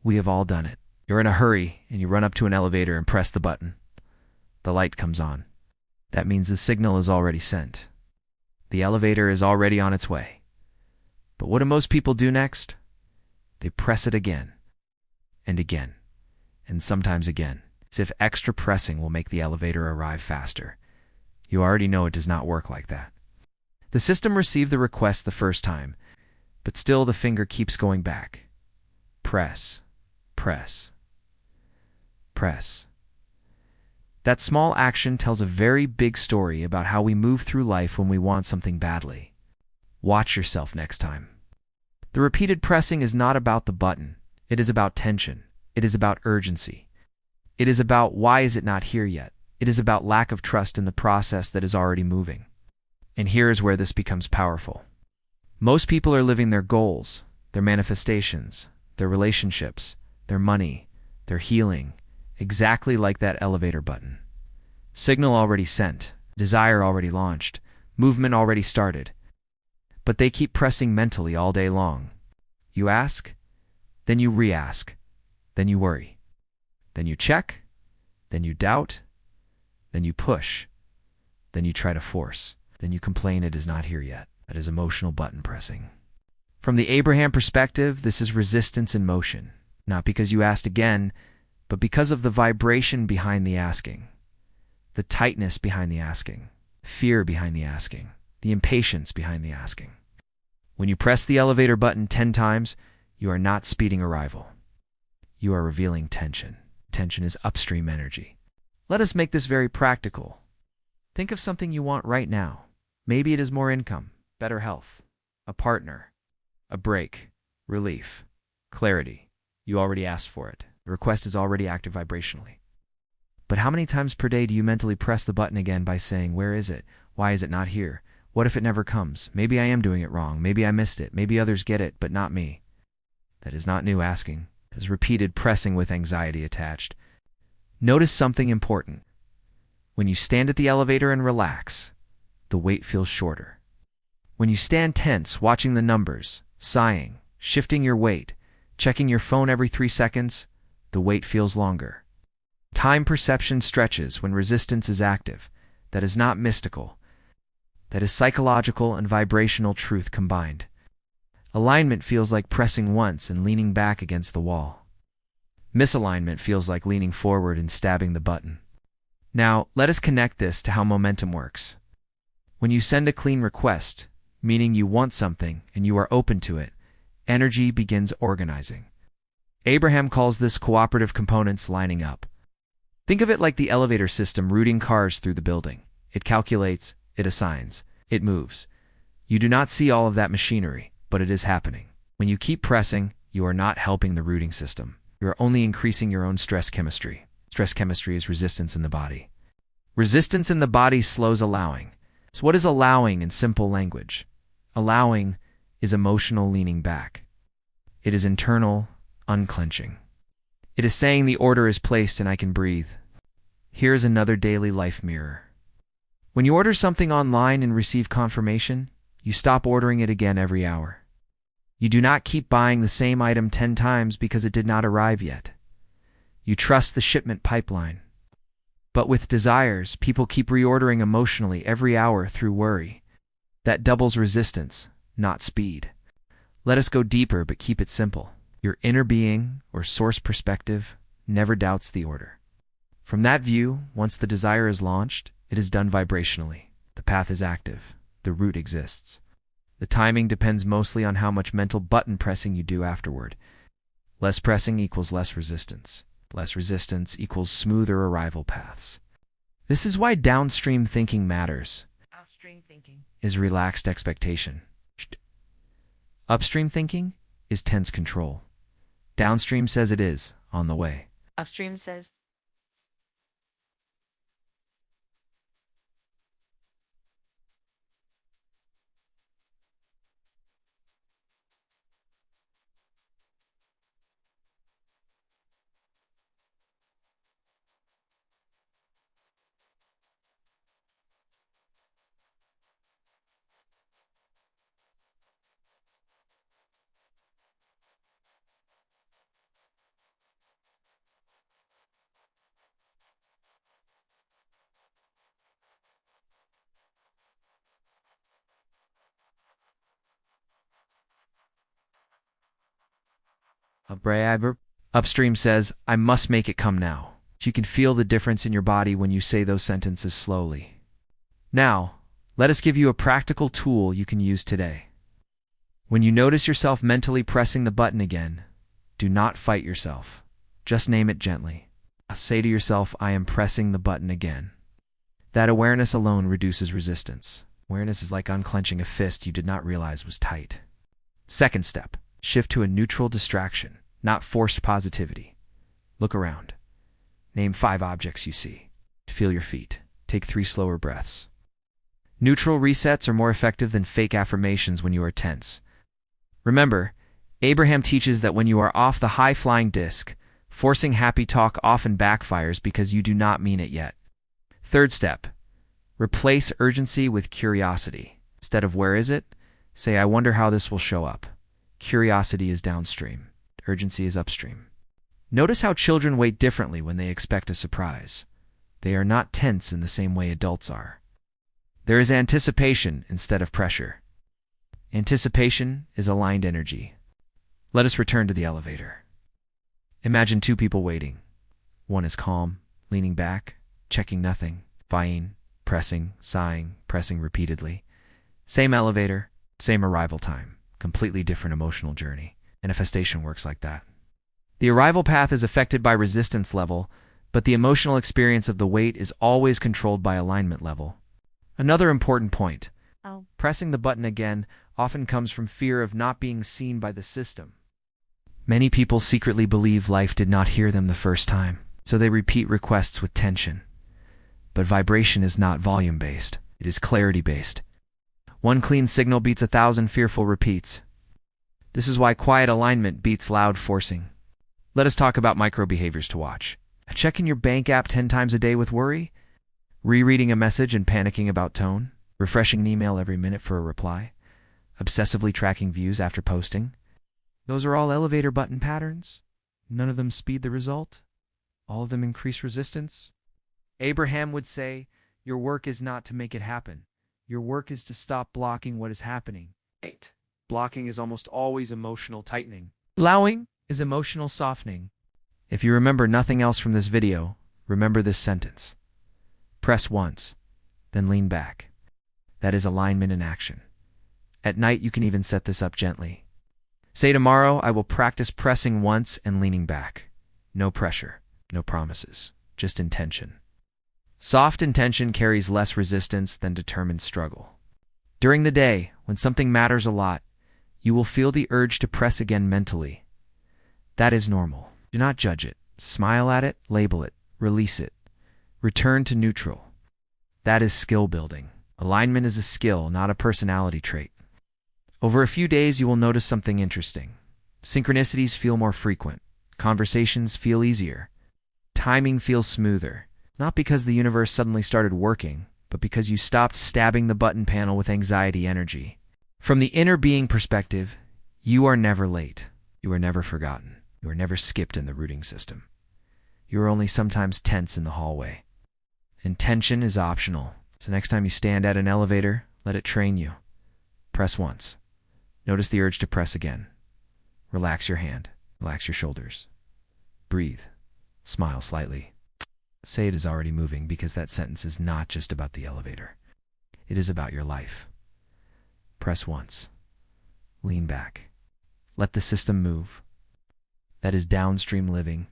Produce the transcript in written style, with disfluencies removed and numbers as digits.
We have all done it. You're in a hurry and you run up to an elevator and press the button. The light comes on. That means the signal is already sent. The elevator is already on its way. But what do most people do next? They press it again, and again, and sometimes again, as if extra pressing will make the elevator arrive faster. You already know it does not work like that. The system received the request the first time, but still the finger keeps going back. Press, press, press. That small action tells a very big story about how we move through life when we want something badly. Watch yourself next time. The repeated pressing is not about the button. It is about tension. It is about urgency. It is about why is it not here yet. It is about lack of trust in the process that is already moving. And here is where this becomes powerful. Most people are living their goals, their manifestations, their relationships, their money, their healing, exactly like that elevator button. Signal already sent, desire already launched, movement already started. But they keep pressing mentally all day long. You ask, then you re-ask, then you worry. Then you check, then you doubt, then you push, then you try to force, then you complain it is not here yet. That is emotional button pressing. From the Abraham perspective, this is resistance in motion, not because you asked again, but because of the vibration behind the asking, the tightness behind the asking, fear behind the asking, the impatience behind the asking. When you press the elevator button 10 times, you are not speeding arrival. You are revealing tension. Tension is upstream energy. Let us make this very practical. Think of something you want right now. Maybe it is more income, better health, a partner, a break, relief, clarity. You already asked for it. The request is already active vibrationally. But how many times per day do you mentally press the button again by saying, where is it? Why is it not here? What if it never comes? Maybe I am doing it wrong. Maybe I missed it. Maybe others get it, but not me. That is not new asking. It is repeated pressing with anxiety attached. Notice something important. When you stand at the elevator and relax, the wait feels shorter. When you stand tense, watching the numbers, sighing, shifting your weight, checking your phone every 3 seconds, the wait feels longer. Time perception stretches when resistance is active. That is not mystical. That is psychological and vibrational truth combined. Alignment feels like pressing once and leaning back against the wall. Misalignment feels like leaning forward and stabbing the button. Now, let us connect this to how momentum works. When you send a clean request, meaning you want something and you are open to it, energy begins organizing. Abraham calls this cooperative components lining up. Think of it like the elevator system routing cars through the building. It calculates, it assigns, it moves. You do not see all of that machinery, but it is happening. When you keep pressing, you are not helping the routing system. You are only increasing your own stress chemistry. Stress chemistry is resistance in the body. Resistance in the body slows allowing. So what is allowing in simple language? Allowing is emotional leaning back. It is internal unclenching. It is saying the order is placed and I can breathe. Here is another daily life mirror. When you order something online and receive confirmation, you stop ordering it again every hour. You do not keep buying the same item 10 times because it did not arrive yet. You trust the shipment pipeline. But with desires, people keep reordering emotionally every hour through worry. That doubles resistance, not speed. Let us go deeper but keep it simple. Your inner being, or source perspective, never doubts the order. From that view, once the desire is launched, it is done vibrationally. The path is active. The route exists. The timing depends mostly on how much mental button pressing you do afterward. Less pressing equals less resistance. Less resistance equals smoother arrival paths. This is why downstream thinking matters. Upstream thinking Is relaxed expectation. Upstream thinking is tense control. Downstream says it is, on the way. Upstream says Upstream says, I must make it come now. You can feel the difference in your body when you say those sentences slowly. Now, let us give you a practical tool you can use today. When you notice yourself mentally pressing the button again, do not fight yourself. Just name it gently. Say to yourself, I am pressing the button again. That awareness alone reduces resistance. Awareness is like unclenching a fist you did not realize was tight. Second step, shift to a neutral distraction, not forced positivity. Look around. Name 5 objects you see. Feel your feet. Take 3 slower breaths. Neutral resets are more effective than fake affirmations when you are tense. Remember, Abraham teaches that when you are off the high-flying disc, forcing happy talk often backfires because you do not mean it yet. Third step, replace urgency with curiosity. Instead of where is it, say I wonder how this will show up. Curiosity is downstream. Urgency is upstream. Notice how children wait differently when they expect a surprise. They are not tense in the same way adults are. There is anticipation instead of pressure. Anticipation is aligned energy. Let us return to the elevator. Imagine 2 people waiting. One is calm, leaning back, checking nothing, fighting, pressing, sighing, pressing repeatedly. Same elevator, same arrival time, completely different emotional journey. Manifestation works like that. The arrival path is affected by resistance level, but the emotional experience of the wait is always controlled by alignment level. Another important point, pressing the button again often comes from fear of not being seen by the system. Many people secretly believe life did not hear them the first time, so they repeat requests with tension. But vibration is not volume-based, it is clarity-based. One clean signal beats 1,000 fearful repeats. This is why quiet alignment beats loud forcing. Let us talk about micro-behaviors to watch. Checking your bank app 10 times a day with worry? Rereading a message and panicking about tone? Refreshing an email every minute for a reply? Obsessively tracking views after posting? Those are all elevator button patterns. None of them speed the result. All of them increase resistance. Abraham would say, your work is not to make it happen. Your work is to stop blocking what is happening. 8. Blocking is almost always emotional tightening. Allowing is emotional softening. If you remember nothing else from this video, remember this sentence. Press once, then lean back. That is alignment in action. At night, you can even set this up gently. Say tomorrow, I will practice pressing once and leaning back. No pressure, no promises, just intention. Soft intention carries less resistance than determined struggle. During the day, when something matters a lot, you will feel the urge to press again mentally. That is normal. Do not judge it. Smile at it, label it, release it. Return to neutral. That is skill building. Alignment is a skill, not a personality trait. Over a few days, you will notice something interesting. Synchronicities feel more frequent. Conversations feel easier. Timing feels smoother. Not because the universe suddenly started working, but because you stopped stabbing the button panel with anxiety energy. From the inner being perspective, you are never late. You are never forgotten. You are never skipped in the routing system. You are only sometimes tense in the hallway. Intention is optional, so next time you stand at an elevator, let it train you. Press once. Notice the urge to press again. Relax your hand. Relax your shoulders. Breathe. Smile slightly. Say it is already moving because that sentence is not just about the elevator. It is about your life. Press once. Lean back. Let the system move. That is downstream living.